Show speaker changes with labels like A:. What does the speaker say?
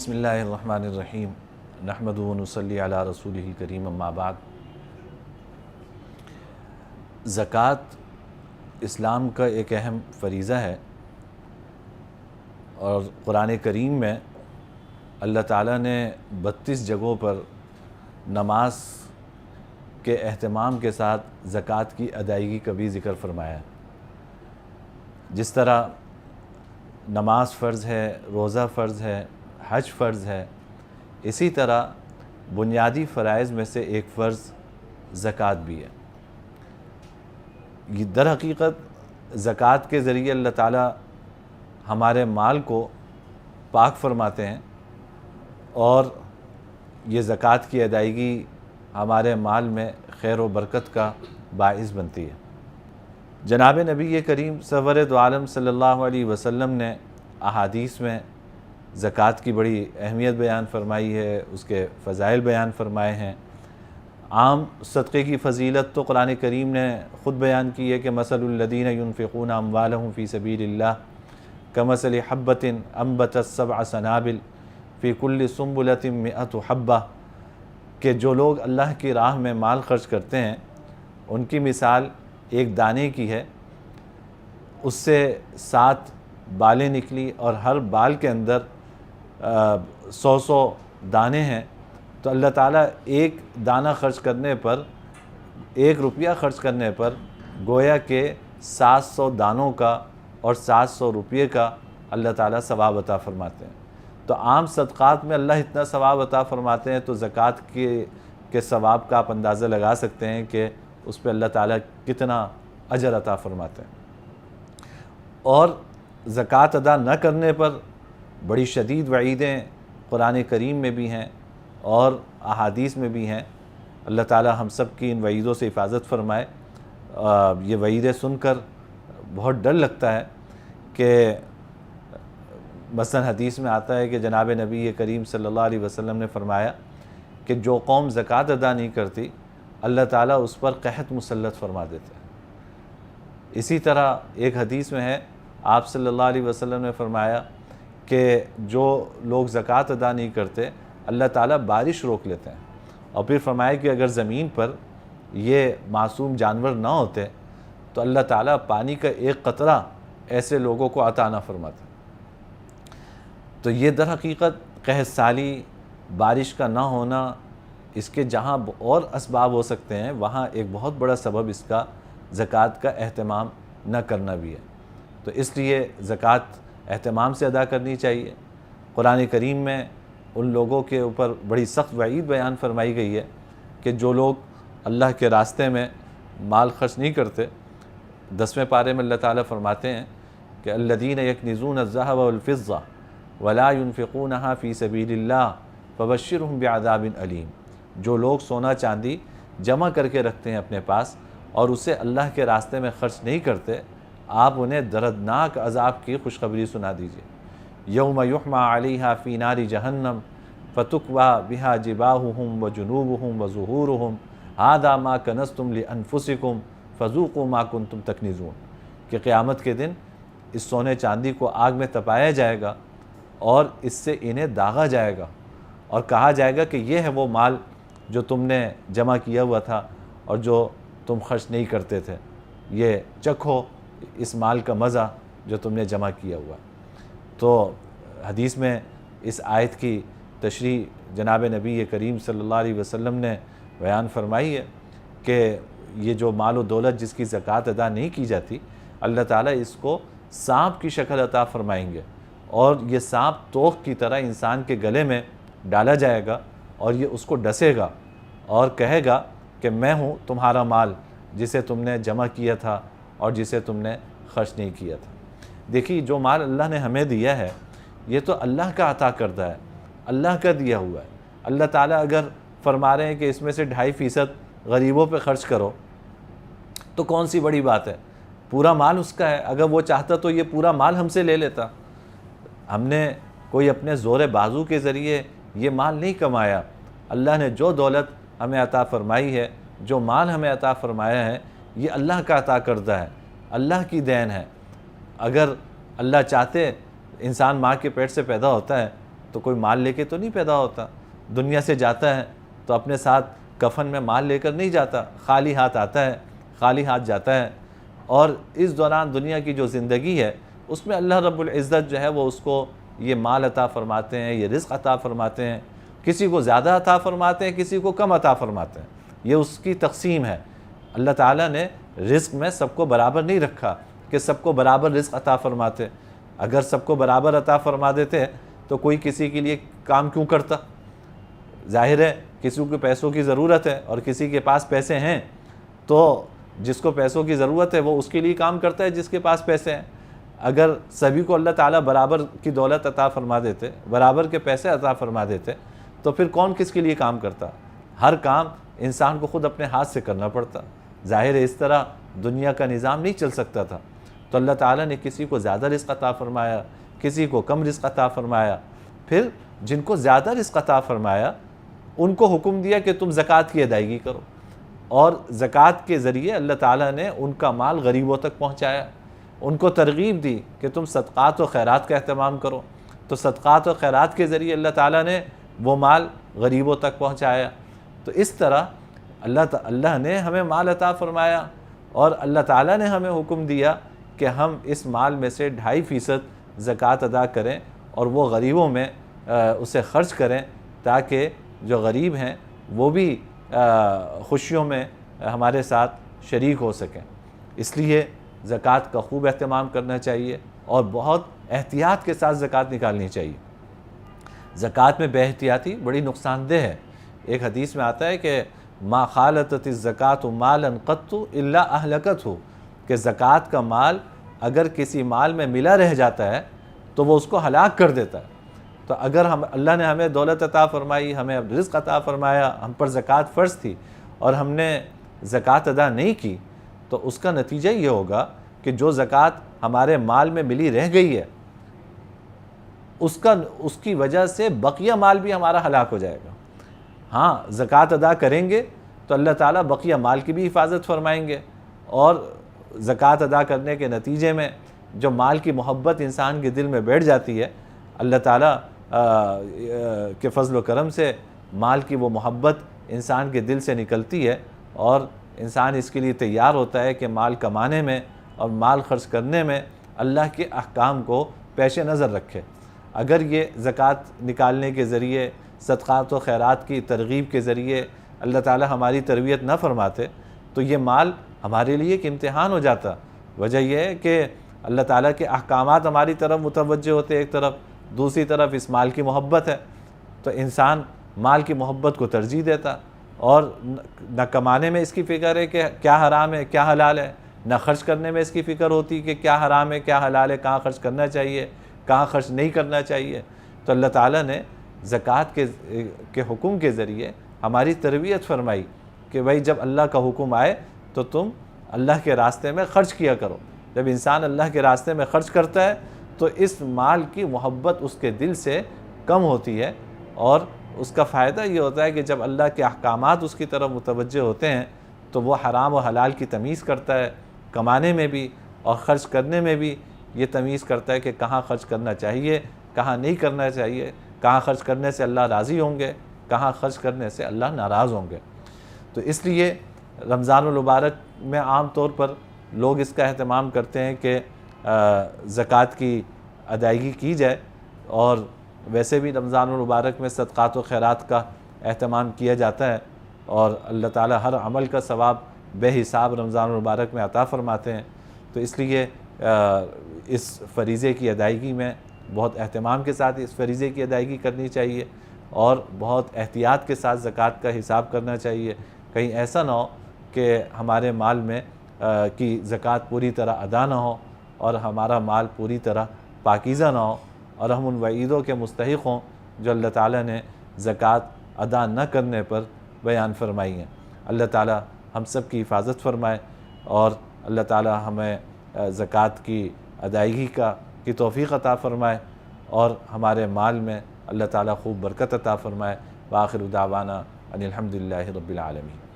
A: بسم اللہ الرحمن الرحیم نحمد و نصلی علی رسولہ الکریم اما بعد۔ زکوٰۃ اسلام کا ایک اہم فریضہ ہے، اور قرآن کریم میں اللہ تعالیٰ نے 32 جگہوں پر نماز کے اہتمام کے ساتھ زکوٰۃ کی ادائیگی کا بھی ذکر فرمایا ہے۔ جس طرح نماز فرض ہے، روزہ فرض ہے، حج فرض ہے، اسی طرح بنیادی فرائض میں سے ایک فرض زکوٰۃ بھی ہے۔ یہ در حقیقت زکوٰۃ کے ذریعے اللہ تعالیٰ ہمارے مال کو پاک فرماتے ہیں، اور یہ زکوٰۃ کی ادائیگی ہمارے مال میں خیر و برکت کا باعث بنتی ہے۔ جناب نبی کریم سرور عالم صلی اللہ علیہ وسلم نے احادیث میں زکوٰۃ کی بڑی اہمیت بیان فرمائی ہے، اس کے فضائل بیان فرمائے ہیں۔ عام صدقے کی فضیلت تو قرآن کریم نے خود بیان کی ہے کہ مثل الذین ينفقون اموالهم فی سبیل اللہ کمثل حبۃ انبتت 7 سنابل فی کل سنبلۃ 100 حبہ، کہ جو لوگ اللہ کی راہ میں مال خرچ کرتے ہیں ان کی مثال ایک دانے کی ہے، اس سے 7 بالیں نکلی اور ہر بال کے اندر 100 دانے ہیں، تو اللہ تعالیٰ ایک دانہ خرچ کرنے پر، 1 روپیہ خرچ کرنے پر گویا کہ 700 دانوں کا اور 700 روپیے کا اللہ تعالیٰ ثواب عطا فرماتے ہیں۔ تو عام صدقات میں اللہ اتنا ثواب عطا فرماتے ہیں، تو زکوٰۃ کے ثواب کا آپ اندازہ لگا سکتے ہیں کہ اس پہ اللہ تعالیٰ کتنا اجر عطا فرماتے ہیں۔ اور زکوٰۃ ادا نہ کرنے پر بڑی شدید وعیدیں قرآن کریم میں بھی ہیں اور احادیث میں بھی ہیں۔ اللہ تعالیٰ ہم سب کی ان وعیدوں سے حفاظت فرمائے۔ یہ وعیدیں سن کر بہت ڈر لگتا ہے کہ مثلا حدیث میں آتا ہے کہ جناب نبی کریم صلی اللہ علیہ وسلم نے فرمایا کہ جو قوم زکوٰۃ ادا نہیں کرتی اللہ تعالیٰ اس پر قحط مسلط فرما دیتے ہیں۔ اسی طرح ایک حدیث میں ہے، آپ صلی اللہ علیہ وسلم نے فرمایا کہ جو لوگ زکوٰۃ ادا نہیں کرتے اللہ تعالیٰ بارش روک لیتے ہیں، اور پھر فرمایا کہ اگر زمین پر یہ معصوم جانور نہ ہوتے تو اللہ تعالیٰ پانی کا ایک قطرہ ایسے لوگوں کو عطا نہ فرماتے۔ تو یہ در حقیقت قحط سالی، بارش کا نہ ہونا، اس کے جہاں اور اسباب ہو سکتے ہیں وہاں ایک بہت بڑا سبب اس کا زکوٰۃ کا اہتمام نہ کرنا بھی ہے۔ تو اس لیے زکوٰۃ اہتمام سے ادا کرنی چاہیے۔ قرآن کریم میں ان لوگوں کے اوپر بڑی سخت وعید بیان فرمائی گئی ہے کہ جو لوگ اللہ کے راستے میں مال خرچ نہیں کرتے۔ 10ویں پارے میں اللہ تعالیٰ فرماتے ہیں کہ الذین یکنزون الذھب والفضہ ولا ينفقونها فی سبیل اللہ فبشرهم بعذاب علیم، جو لوگ سونا چاندی جمع کر کے رکھتے ہیں اپنے پاس اور اسے اللہ کے راستے میں خرچ نہیں کرتے، آپ انہیں دردناک عذاب کی خوشخبری سنا دیجیے۔ یوم یحمى علیہا فی نار جہنم فتکوی بہا جباہہم وجنوبہم وظہورہم ھذا ما کنزتم لانفسکم فذوقوا ما کنتم تکنزون، کہ قیامت کے دن اس سونے چاندی کو آگ میں تپایا جائے گا اور اس سے انہیں داغا جائے گا، اور کہا جائے گا کہ یہ ہے وہ مال جو تم نے جمع کیا ہوا تھا اور جو تم خرچ نہیں کرتے تھے، یہ چکھو اس مال کا مزہ جو تم نے جمع کیا ہوا۔ تو حدیث میں اس آیت کی تشریح جناب نبی کریم صلی اللہ علیہ وسلم نے بیان فرمائی ہے کہ یہ جو مال و دولت جس کی زکوٰۃ ادا نہیں کی جاتی، اللہ تعالیٰ اس کو سانپ کی شکل عطا فرمائیں گے، اور یہ سانپ توق کی طرح انسان کے گلے میں ڈالا جائے گا، اور یہ اس کو ڈسے گا اور کہے گا کہ میں ہوں تمہارا مال جسے تم نے جمع کیا تھا اور جسے تم نے خرچ نہیں کیا تھا۔ دیکھیے جو مال اللہ نے ہمیں دیا ہے یہ تو اللہ کا عطا کردہ ہے، اللہ کا دیا ہوا ہے۔ اللہ تعالیٰ اگر فرما رہے ہیں کہ اس میں سے 2.5% غریبوں پہ خرچ کرو تو کون سی بڑی بات ہے، پورا مال اس کا ہے۔ اگر وہ چاہتا تو یہ پورا مال ہم سے لے لیتا۔ ہم نے کوئی اپنے زور بازو کے ذریعے یہ مال نہیں کمایا، اللہ نے جو دولت ہمیں عطا فرمائی ہے، جو مال ہمیں عطا فرمایا ہے، یہ اللہ کا عطا کردہ ہے، اللہ کی دین ہے۔ اگر اللہ چاہتے، انسان ماں کے پیٹ سے پیدا ہوتا ہے تو کوئی مال لے کے تو نہیں پیدا ہوتا، دنیا سے جاتا ہے تو اپنے ساتھ کفن میں مال لے کر نہیں جاتا، خالی ہاتھ آتا ہے، خالی ہاتھ جاتا ہے۔ اور اس دوران دنیا کی جو زندگی ہے اس میں اللہ رب العزت جو ہے وہ اس کو یہ مال عطا فرماتے ہیں، یہ رزق عطا فرماتے ہیں، کسی کو زیادہ عطا فرماتے ہیں، کسی کو کم عطا فرماتے ہیں، یہ اس کی تقسیم ہے۔ اللہ تعالیٰ نے رزق میں سب کو برابر نہیں رکھا کہ سب کو برابر رزق عطا فرماتے، اگر سب کو برابر عطا فرما دیتے تو کوئی کسی کے لیے کام کیوں کرتا؟ ظاہر ہے کسی کو پیسوں کی ضرورت ہے اور کسی کے پاس پیسے ہیں، تو جس کو پیسوں کی ضرورت ہے وہ اس کے لیے کام کرتا ہے جس کے پاس پیسے ہیں۔ اگر سبھی کو اللہ تعالیٰ برابر کی دولت عطا فرما دیتے، برابر کے پیسے عطا فرما دیتے، تو پھر کون کس کے لیے کام کرتا؟ ہر کام انسان کو خود اپنے ہاتھ سے کرنا پڑتا۔ ظاہر ہے اس طرح دنیا کا نظام نہیں چل سکتا تھا، تو اللہ تعالیٰ نے کسی کو زیادہ رزق عطا فرمایا، کسی کو کم رزق عطا فرمایا۔ پھر جن کو زیادہ رزق عطا فرمایا ان کو حکم دیا کہ تم زکوٰۃ کی ادائیگی کرو، اور زکوٰۃ کے ذریعے اللہ تعالیٰ نے ان کا مال غریبوں تک پہنچایا، ان کو ترغیب دی کہ تم صدقات و خیرات کا اہتمام کرو، تو صدقات و خیرات کے ذریعے اللہ تعالیٰ نے وہ مال غریبوں تک پہنچایا۔ تو اس طرح اللہ نے ہمیں مال عطا فرمایا، اور اللہ تعالیٰ نے ہمیں حکم دیا کہ ہم اس مال میں سے 2.5% زکوٰۃ ادا کریں اور وہ غریبوں میں اسے خرچ کریں، تاکہ جو غریب ہیں وہ بھی خوشیوں میں ہمارے ساتھ شریک ہو سکیں۔ اس لیے زکوٰۃ کا خوب اہتمام کرنا چاہیے اور بہت احتیاط کے ساتھ زکوٰۃ نکالنی چاہیے۔ زکوٰۃ میں بے احتیاطی بڑی نقصان دہ ہے۔ ایک حدیث میں آتا ہے کہ ما خالطت الزکوٰۃ مالا قط الا اہلکتہ، کہ زکوٰۃ کا مال اگر کسی مال میں ملا رہ جاتا ہے تو وہ اس کو ہلاک کر دیتا ہے۔ تو اگر اللہ نے ہمیں دولت عطا فرمائی، ہمیں رزق عطا فرمایا، ہم پر زکوٰۃ فرض تھی اور ہم نے زکوٰۃ ادا نہیں کی، تو اس کا نتیجہ یہ ہوگا کہ جو زکوٰۃ ہمارے مال میں ملی رہ گئی ہے اس کی وجہ سے بقیہ مال بھی ہمارا ہلاک ہو جائے گا۔ ہاں، زکوٰۃ ادا کریں گے تو اللہ تعالیٰ بقیہ مال کی بھی حفاظت فرمائیں گے، اور زکوٰۃ ادا کرنے کے نتیجے میں جو مال کی محبت انسان کے دل میں بیٹھ جاتی ہے، اللہ تعالیٰ کے فضل و کرم سے مال کی وہ محبت انسان کے دل سے نکلتی ہے، اور انسان اس کے لیے تیار ہوتا ہے کہ مال کمانے میں اور مال خرچ کرنے میں اللہ کے احکام کو پیش نظر رکھے۔ اگر یہ زکوٰۃ نکالنے کے ذریعے، صدقات و خیرات کی ترغیب کے ذریعے اللہ تعالیٰ ہماری تربیت نہ فرماتے تو یہ مال ہمارے لیے ایک امتحان ہو جاتا۔ وجہ یہ ہے کہ اللہ تعالیٰ کے احکامات ہماری طرف متوجہ ہوتے ایک طرف، دوسری طرف اس مال کی محبت ہے، تو انسان مال کی محبت کو ترجیح دیتا، اور نہ کمانے میں اس کی فکر ہے کہ کیا حرام ہے کیا حلال ہے، نہ خرچ کرنے میں اس کی فکر ہوتی کہ کیا حرام ہے کیا حلال ہے، کہاں خرچ کرنا چاہیے کہاں خرچ نہیں کرنا چاہیے۔ تو اللہ تعالیٰ نے زکوٰۃ کے حکم کے ذریعے ہماری تربیت فرمائی کہ بھائی جب اللہ کا حکم آئے تو تم اللہ کے راستے میں خرچ کیا کرو۔ جب انسان اللہ کے راستے میں خرچ کرتا ہے تو اس مال کی محبت اس کے دل سے کم ہوتی ہے، اور اس کا فائدہ یہ ہوتا ہے کہ جب اللہ کے احکامات اس کی طرف متوجہ ہوتے ہیں تو وہ حرام و حلال کی تمیز کرتا ہے، کمانے میں بھی اور خرچ کرنے میں بھی یہ تمیز کرتا ہے کہ کہاں خرچ کرنا چاہیے کہاں نہیں کرنا چاہیے، کہاں خرچ کرنے سے اللہ راضی ہوں گے کہاں خرچ کرنے سے اللہ ناراض ہوں گے۔ تو اس لیے رمضان المبارک میں عام طور پر لوگ اس کا اہتمام کرتے ہیں کہ زکوٰۃ کی ادائیگی کی جائے، اور ویسے بھی رمضان المبارک میں صدقات و خیرات کا اہتمام کیا جاتا ہے، اور اللہ تعالیٰ ہر عمل کا ثواب بے حساب رمضان المبارک میں عطا فرماتے ہیں۔ تو اس لیے اس فریضے کی ادائیگی میں بہت اہتمام کے ساتھ اس فریضے کی ادائیگی کرنی چاہیے، اور بہت احتیاط کے ساتھ زکوٰۃ کا حساب کرنا چاہیے۔ کہیں ایسا نہ ہو کہ ہمارے مال میں کی زکوٰۃ پوری طرح ادا نہ ہو اور ہمارا مال پوری طرح پاکیزہ نہ ہو، اور ہم ان وعیدوں کے مستحق ہوں جو اللہ تعالیٰ نے زکوٰۃ ادا نہ کرنے پر بیان فرمائی ہیں۔ اللہ تعالیٰ ہم سب کی حفاظت فرمائے، اور اللہ تعالیٰ ہمیں زکوٰۃ کی ادائیگی کی توفیق عطا فرمائے، اور ہمارے مال میں اللہ تعالیٰ خوب برکت عطا فرمائے۔ وآخر دعوانا ان الحمد للہ رب العالمین۔